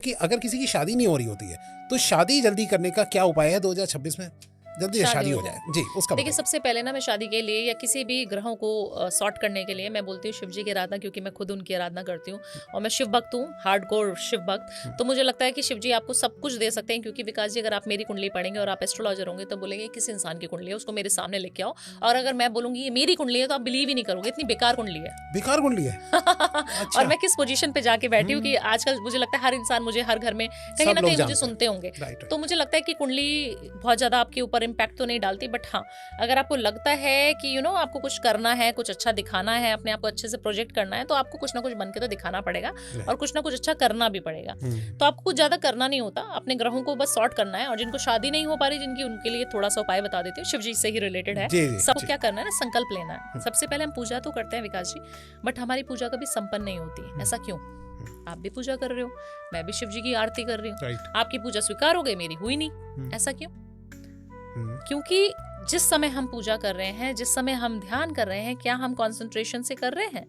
कि अगर किसी की शादी नहीं हो रही होती है तो शादी जल्दी करने का क्या उपाय है 2026 में, जल्दी शादी हो जाए जी, उसका देखिए बताइए। सबसे पहले ना मैं शादी के लिए या किसी भी ग्रहों को सॉर्ट करने के लिए मैं बोलती हूँ शिव जी की आराधना, क्योंकि मैं खुद उनकी आराधना करती हूँ और मैं शिव भक्त हूँ, हार्डकोर शिव भक्त। तो मुझे लगता है कि शिव जी आपको सब कुछ दे सकते हैं, क्योंकि विकास जी अगर आप मेरी कुंडली पढ़ेंगे और आप एस्ट्रोलॉजर होंगे तो बोलेंगे किस इंसान की कुंडली है उसको मेरे सामने लेके आओ, और अगर मैं बोलूंगी ये मेरी कुंडली है तो आप बिलीव ही नहीं करोगे, इतनी बेकार कुंडली है। बेकार कुंडली है। और मैं किस पोजीशन पे जाके बैठी हूँ कि आजकल मुझे लगता है हर इंसान मुझे हर घर में कहीं सब ना लोग कहीं मुझे जानते हैं। सुनते होंगे। राइट तो मुझे लगता है कि कुंडली बहुत ज्यादा आपके ऊपर इम्पैक्ट तो नहीं डालती, बट हाँ अगर आपको लगता है कि आपको कुछ करना है, कुछ अच्छा दिखाना है, अपने आप को अच्छे से प्रोजेक्ट करना है, तो आपको कुछ ना कुछ बन के तो दिखाना पड़ेगा और कुछ ना कुछ अच्छा करना भी पड़ेगा। तो आपको कुछ ज्यादा करना नहीं होता, अपने ग्रहों को बस सॉर्ट करना है। और जिनको शादी नहीं हो पा रही, जिनकी उनके लिए थोड़ा सा उपाय बता देती हूँ, शिव जी से ही रिलेटेड है। जी, जी, सबको जी। क्या करना है ना, संकल्प लेना है। सबसे पहले हम पूजा तो करते हैं विकास जी, बट हमारी पूजा कभी संपन्न नहीं होती। ऐसा क्यों? आप भी पूजा कर रहे हो, मैं भी शिव जी की आरती कर रही हूँ, राइट। आपकी पूजा स्वीकार हो गई, मेरी हुई नहीं। ऐसा क्यों? क्योंकि जिस समय हम पूजा कर रहे हैं, जिस समय हम ध्यान कर रहे हैं, क्या हम कंसंट्रेशन से कर रहे हैं?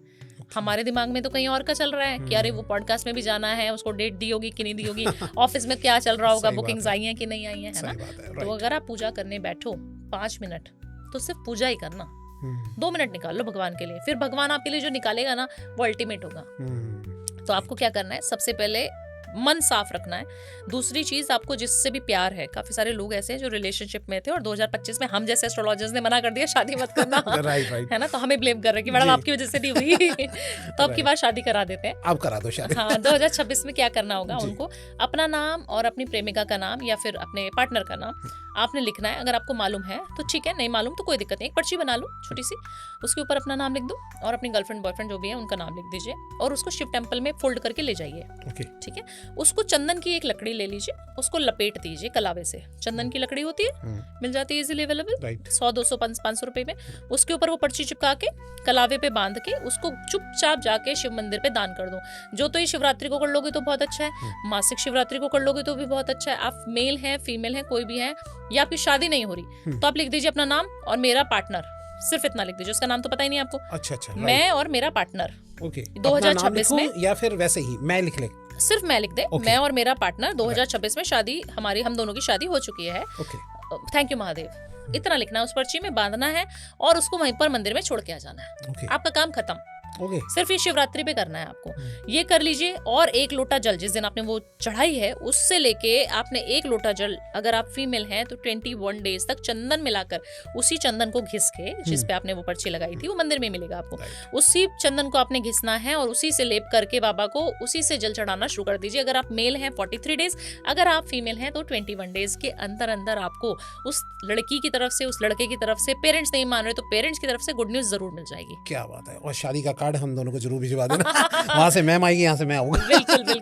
हमारे दिमाग में तो कहीं और का चल रहा है कि अरे वो पॉडकास्ट में भी जाना है, उसको डेट दी होगी कि नहीं दी होगी, ऑफिस में क्या चल रहा होगा, सही बात बुकिंग्स है। आई हैं कि नहीं आई हैं, है ना? सही बात है, तो राइट। अगर आप पूजा करने बैठो 5 मिनट, तो सिर्फ पूजा ही करना। 2 मिनट निकाल लो भगवान के लिए, फिर भगवान आपके लिए जो निकालेगा ना वो अल्टीमेट होगा। तो आपको क्या करना है, सबसे पहले मन साफ रखना है। दूसरी चीज, आपको जिससे भी प्यार है, काफी सारे लोग ऐसे हैं जो रिलेशनशिप में थे और 2025 में हम जैसे एस्ट्रोलॉजर्स ने मना कर दिया शादी मत करना, राइट। है ना? तो हमें ब्लेम कर रहे हैं कि मैडम जी। आपकी वजह से नहीं हुई तो अब की बार शादी करा देते हैं। अब करा दो शादी। हाँ, 2026 में क्या करना होगा जी। उनको, अपना नाम और अपनी प्रेमिका का नाम या फिर अपने पार्टनर का नाम आपने लिखना है। अगर आपको मालूम है तो ठीक है, नहीं मालूम तो कोई दिक्कत नहीं, एक पर्ची बना लो छोटी सी, उसके ऊपर अपना नाम लिख दो और अपनी गर्लफ्रेंड बॉयफ्रेंड जो भी है उनका नाम लिख दीजिए और उसको शिव टेम्पल में फोल्ड करके ले जाइए। ओके। ठीक है, उसको चंदन की एक लकड़ी ले लीजिए, उसको लपेट दीजिए कलावे से। चंदन की लकड़ी होती है, मिल जाती है इजीली अवेलेबल, राइट। 100 200 500 रुपए में। उसके ऊपर वो पर्ची चिपका के कलावे पे बांध के उसको चुपचाप जाके शिव मंदिर पे दान कर दो। जो तो ये शिवरात्रि को कर लोगे तो बहुत अच्छा है, मासिक शिवरात्रि को कर लोगे तो भी बहुत अच्छा है। आप मेल हैं, फीमेल हैं, कोई भी है, या आपकी शादी नहीं हो रही तो आप लिख दीजिए अपना नाम और मेरा पार्टनर, सिर्फ इतना लिख दीजिए, उसका नाम तो पता ही नहीं आपको। अच्छा अच्छा, मैं और मेरा पार्टनर। ओके। 2026 में या फिर वैसे ही मैं लिख ले? सिर्फ मैं लिख दे, Okay. मैं और मेरा पार्टनर 2026 में शादी हमारी, हम दोनों की शादी हो चुकी है। ओके। थैंक यू महादेव, इतना लिखना है, उस पर्ची में बांधना है और उसको वहीं पर मंदिर में छोड़ के आ जाना है। ओके। आपका काम खत्म। ओके। सिर्फ ये शिवरात्रि पे करना है आपको, ये कर लीजिए। और 1 लोटा जल जिस दिन आपने वो चढ़ाई है उससे लेके आपने 1 लोटा जल, अगर आप फीमेल हैं तो 21 डेज तक चंदन मिलाकर, उसी चंदन को घिस के जिस पे आपने वो पर्ची लगाई थी वो मंदिर में मिलेगा आपको, उसी चंदन को आपने घिसना है और उसी से लेप करके बाबा को उसी से जल चढ़ाना शुरू कर दीजिए। अगर आप मेल हैं 43 डेज, अगर आप फीमेल हैं तो 21 डेज के अंदर अंदर आपको उस लड़की की तरफ से, उस लड़के की तरफ से, पेरेंट्स नहीं मान रहे तो पेरेंट्स की तरफ से गुड न्यूज जरूर मिल जाएगी। क्या बात है। और शादी का कार्ड हम दोनों को जरूर भिजवा देना। वहां से मैम आएगी, यहाँ से मैं आऊंगा। बिल्कुल बिल्कुल।